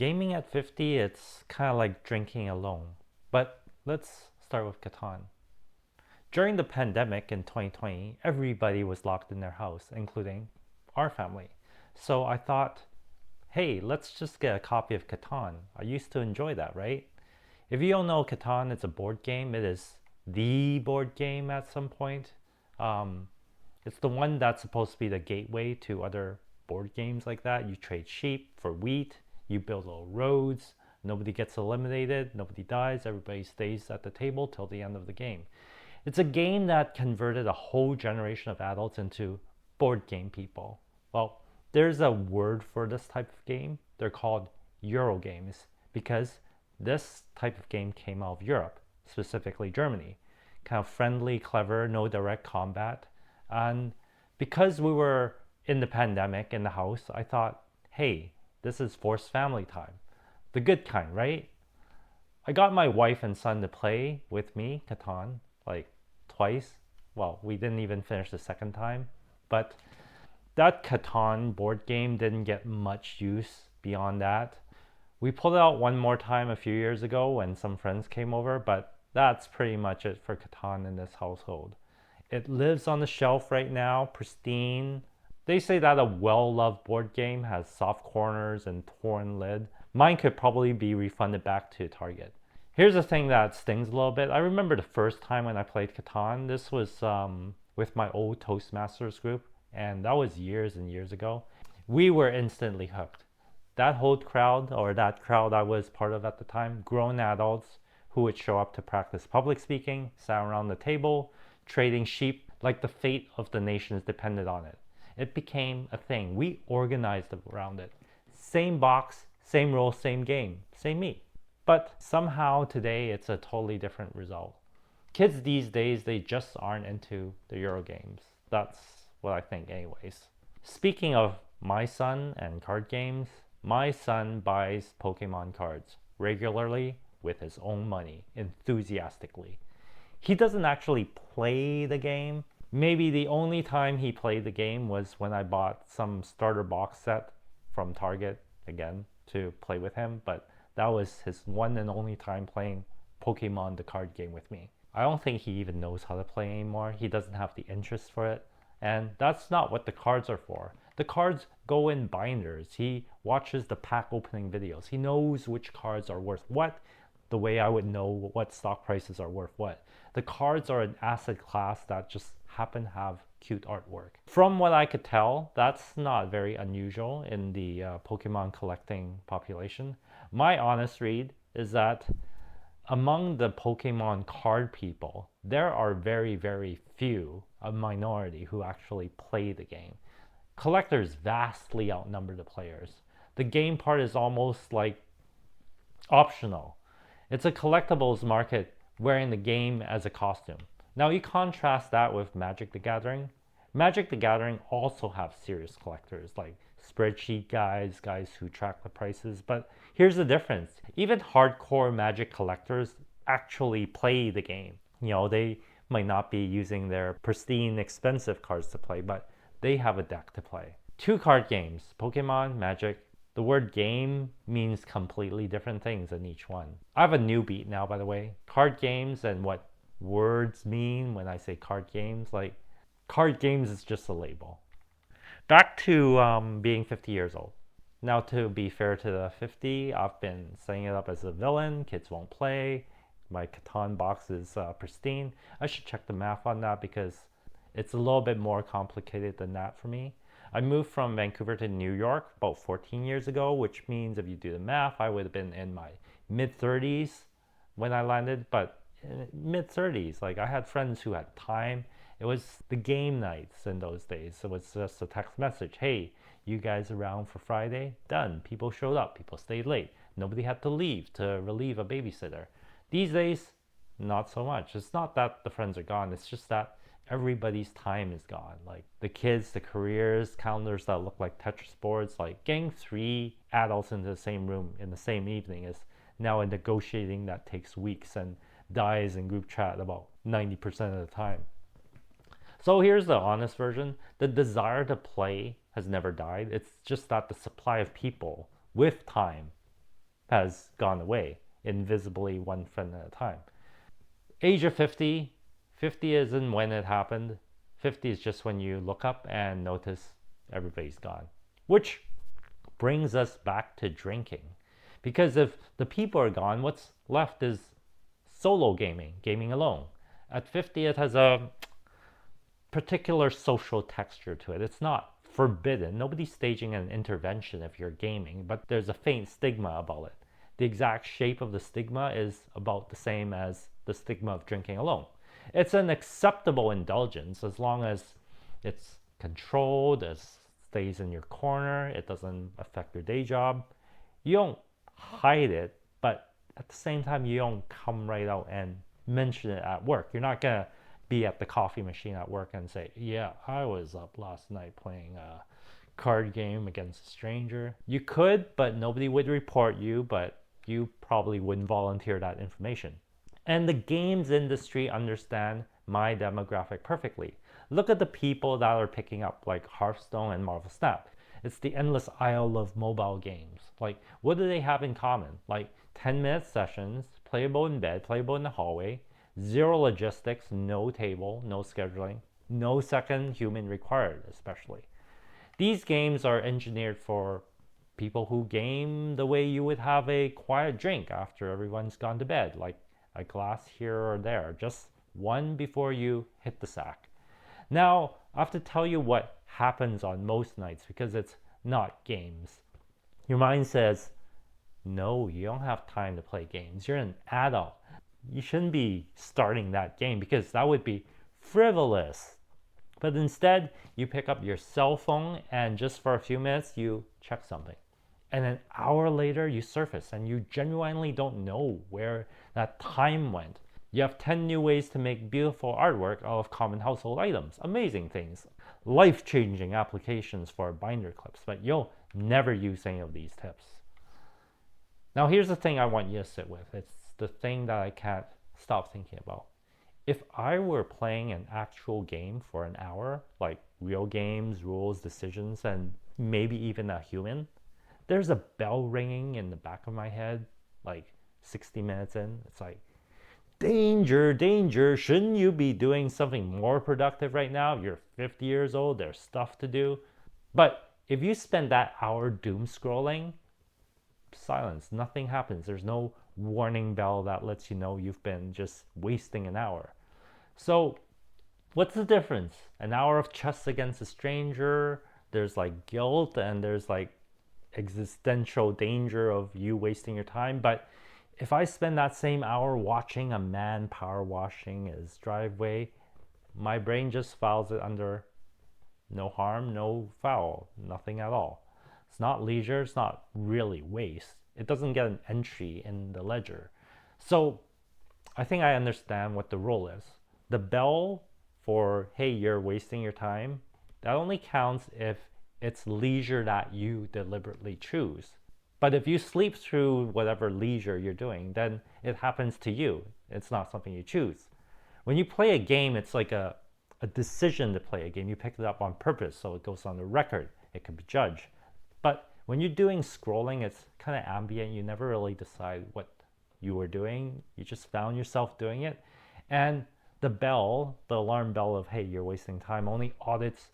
Gaming at 50, it's kind of like drinking alone. But let's start with Catan. During the pandemic in 2020, everybody was locked in their house, including our family. So I thought, hey, let's just get a copy of Catan. I used to enjoy that, right? If you don't know Catan, it's a board game. It is the board game at some point. Um, it's the one that's supposed to be the gateway to other board games like that. You trade sheep for wheat, you build little roads, nobody gets eliminated, nobody dies, everybody stays at the table till the end of the game. It's a game that converted a whole generation of adults into board game people. Well, there's a word for this type of game. They're called Eurogames because this type of game came out of Europe, specifically Germany. Kind of friendly, clever, no direct combat. And because we were in the pandemic in the house, I thought, hey, this is forced family time. The good kind, right? I got my wife and son to play with me, Catan, like twice. Well, we didn't even finish the second time. But that Catan board game didn't get much use beyond that. We pulled it out one more time a few years ago when some friends came over, but that's pretty much it for Catan in this household. It lives on the shelf right now, pristine. They say that a well-loved board game has soft corners and torn lid. Mine could probably be refunded back to Target. Here's the thing that stings a little bit. I remember the first time when I played Catan. This was with my old Toastmasters group, and that was years and years ago. We were instantly hooked. That whole crowd, or that crowd I was part of at the time, grown adults who would show up to practice public speaking, sat around the table, trading sheep like the fate of the nations depended on it. It became a thing. We organized around it. Same box, same rules, same game, same me. But somehow today it's a totally different result. Kids these days, they just aren't into the Eurogames. That's what I think anyways. Speaking of my son and card games, my son buys Pokemon cards regularly with his own money, enthusiastically. He doesn't actually play the game. Maybe the only time he played the game was when I bought some starter box set from Target again to play with him, but that was his one and only time playing Pokemon the card game with me. I don't think he even knows how to play anymore. He doesn't have the interest for it. And that's not what the cards are for. The cards go in binders. He watches the pack opening videos. He knows which cards are worth what, the way I would know what stock prices are worth what. The cards are an asset class that just happen to have cute artwork. From what I could tell, that's not very unusual in the Pokemon collecting population. My honest read is that among the Pokemon card people, there are very, very few, a minority, who actually play the game. Collectors vastly outnumber the players. The game part is almost like optional. It's a collectibles market wearing the game as a costume. Now you contrast that with Magic the Gathering. Magic the Gathering also have serious collectors like spreadsheet guys, guys who track the prices, but here's the difference. Even hardcore Magic collectors actually play the game. You know, they might not be using their pristine expensive cards to play, but they have a deck to play. Two card games, Pokemon, Magic. The word game means completely different things in each one. I have a new beat now, by the way. Card games and what words mean when I say card games. Like, card games is just a label. Back to being 50 years old. Now, to be fair to the 50, I've been setting it up as a villain. Kids won't play. My Catan box is pristine. I should check the math on that because it's a little bit more complicated than that for me. I moved from Vancouver to New York about 14 years ago, which means if you do the math, I would have been in my mid 30s when I landed, but mid 30s. Like, I had friends who had time. It was the game nights in those days. It was just a text message. Hey, you guys around for Friday? Done. People showed up. People stayed late. Nobody had to leave to relieve a babysitter. These days, not so much. It's not that the friends are gone. It's just that everybody's time is gone. Like the kids, the careers, calendars that look like Tetris boards, like getting 3 adults into the same room in the same evening is now a negotiating that takes weeks and dies in group chat about 90% of the time. So here's the honest version. The desire to play has never died. It's just that the supply of people with time has gone away, invisibly, one friend at a time. Age of 50, 50 isn't when it happened. 50 is just when you look up and notice everybody's gone. Which brings us back to drinking. Because if the people are gone, what's left is solo gaming, gaming alone. At 50, it has a particular social texture to it. It's not forbidden. Nobody's staging an intervention if you're gaming, but there's a faint stigma about it. The exact shape of the stigma is about the same as the stigma of drinking alone. It's an acceptable indulgence as long as it's controlled, it stays in your corner, it doesn't affect your day job. You don't hide it, but at the same time, you don't come right out and mention it at work. You're not going to be at the coffee machine at work and say, yeah, I was up last night playing a card game against a stranger. You could, but nobody would report you, but you probably wouldn't volunteer that information. And the games industry understand my demographic perfectly. Look at the people that are picking up like Hearthstone and Marvel Snap. It's the endless aisle of mobile games. Like, what do they have in common? Like 10-minute sessions, playable in bed, playable in the hallway, zero logistics, no table, no scheduling, no second human required, especially. These games are engineered for people who game the way you would have a quiet drink after everyone's gone to bed, like a glass here or there, just one before you hit the sack. Now, I have to tell you what happens on most nights because it's not games. Your mind says, no, you don't have time to play games. You're an adult. You shouldn't be starting that game because that would be frivolous. But instead, you pick up your cell phone and just for a few minutes, you check something. And an hour later, you surface and you genuinely don't know where that time went. You have 10 new ways to make beautiful artwork out of common household items. Amazing things. Life-changing applications for binder clips, but you'll never use any of these tips. Now here's the thing I want you to sit with. It's the thing that I can't stop thinking about. If I were playing an actual game for an hour, like real games, rules, decisions, and maybe even a human, there's a bell ringing in the back of my head, like 60 minutes in. It's like, danger, danger, shouldn't you be doing something more productive right now? You're 50 years old, there's stuff to do. But if you spend that hour doom scrolling, silence, nothing happens. There's no warning bell that lets you know you've been just wasting an hour. So what's the difference? An hour of chess against a stranger, there's like guilt and there's like existential danger of you wasting your time. But if I spend that same hour watching a man power washing his driveway, my brain just files it under no harm, no foul, nothing at all. It's not leisure, it's not really waste. It doesn't get an entry in the ledger. So I think I understand what the rule is. The bell for, hey, you're wasting your time, that only counts if it's leisure that you deliberately choose. But if you sleep through whatever leisure you're doing, then it happens to you. It's not something you choose. When you play a game, it's like a decision to play a game. You pick it up on purpose, so it goes on the record. It can be judged. But when you're doing scrolling, it's kind of ambient. You never really decide what you were doing. You just found yourself doing it. And the bell, the alarm bell of, hey, you're wasting time, only audits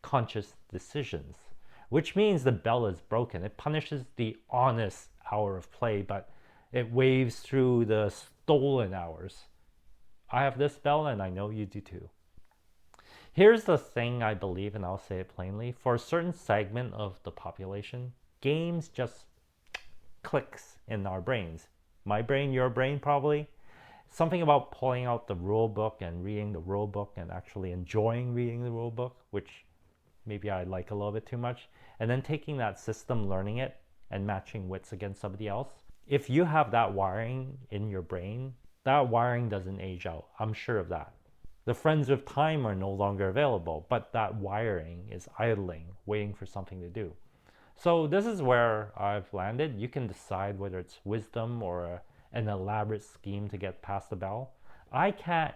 conscious decisions, which means the bell is broken. It punishes the honest hour of play, but it waves through the stolen hours. I have this bell, and I know you do too. Here's the thing I believe, and I'll say it plainly. For a certain segment of the population, games just clicks in our brains. My brain, your brain probably. Something about pulling out the rule book and reading the rule book and actually enjoying reading the rule book, which maybe I like a little bit too much, and then taking that system, learning it, and matching wits against somebody else. If you have that wiring in your brain, that wiring doesn't age out. I'm sure of that. The friends of time are no longer available, but that wiring is idling, waiting for something to do. So this is where I've landed. You can decide whether it's wisdom or an elaborate scheme to get past the bell. I can't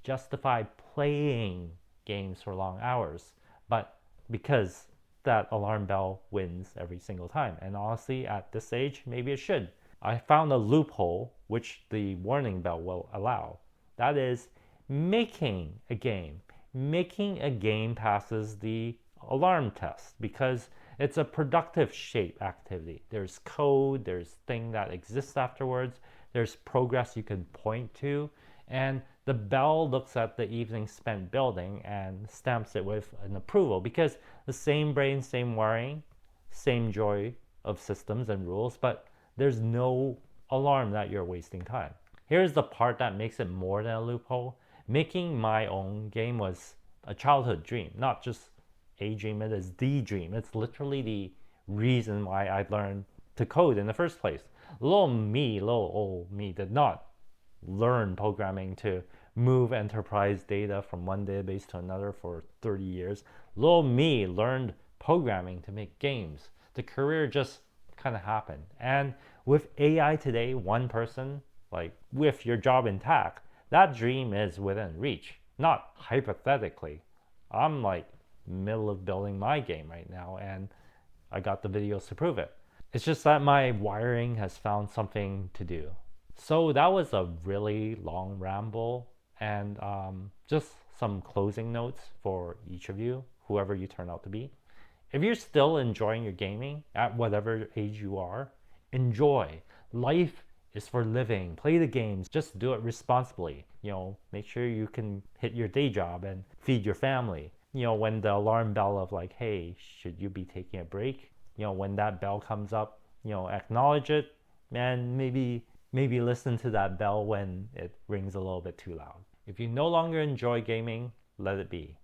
justify playing games for long hours, but because that alarm bell wins every single time. And honestly, at this age, maybe it should. I found a loophole which the warning bell will allow. That is making a game. Making a game passes the alarm test because it's a productive shape activity. There's code, there's thing that exists afterwards, there's progress you can point to, and the bell looks at the evening spent building and stamps it with an approval because the same brain, same wiring, same joy of systems and rules, but there's no alarm that you're wasting time. Here's the part that makes it more than a loophole. Making my own game was a childhood dream, not just a dream, it is the dream. It's literally the reason why I learned to code in the first place. Little old me did not learn programming to move enterprise data from one database to another for 30 years. Little me learned programming to make games. The career just kind of happened. And with AI today, one person, like with your job intact, that dream is within reach. Not hypothetically. I'm like middle of building my game right now and I got the videos to prove it. It's just that my wiring has found something to do. So that was a really long ramble and just some closing notes for each of you, whoever you turn out to be. If you're still enjoying your gaming at whatever age you are, enjoy. Life is for living. Play the games. Just do it responsibly. Make sure you can hit your day job and feed your family. When the alarm bell of like, hey, should you be taking a break? When that bell comes up, acknowledge it and maybe listen to that bell when it rings a little bit too loud. If you no longer enjoy gaming, let it be.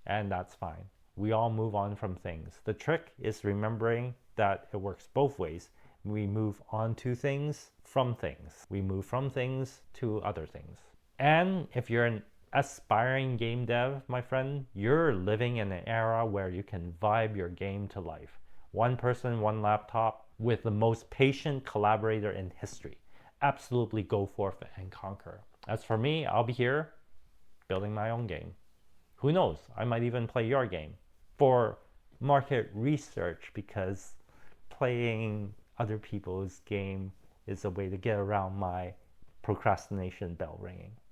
And that's fine. We all move on from things. The trick is remembering that it works both ways. We move on to things from things. We move from things to other things. And if you're an aspiring game dev, my friend, you're living in an era where you can vibe your game to life. One person, one laptop with the most patient collaborator in history. Absolutely go forth and conquer. As for me, I'll be here building my own game. Who knows? I might even play your game for market research because playing other people's game is a way to get around my procrastination bell ringing.